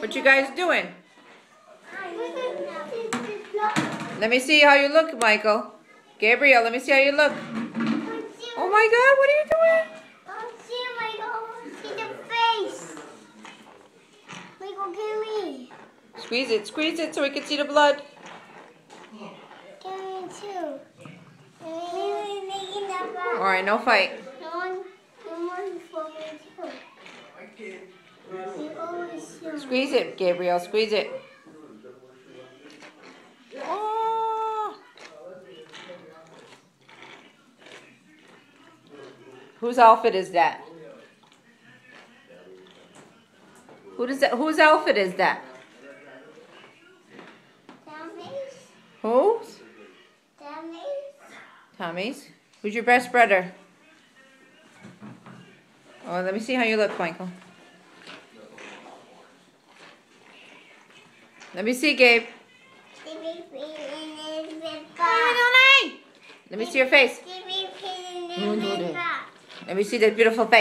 What you guys doing? Let me see how you look, Michael. Gabriel, let me see how you look. Oh my God, what are you doing? See, Michael. See the face. Michael, give me. Squeeze it so we can see the blood. Give me too. Alright, no fight. No one for me too. You always do. Squeeze it, Gabriel, squeeze it. Oh. Whose outfit is that? Whose outfit is that? Tommy's. Whose? Tommy's. Tommy's. Who's your best brother? Oh, let me see how you look, Michael. Let me see, Gabe. Let me see your face. Let me see that beautiful face.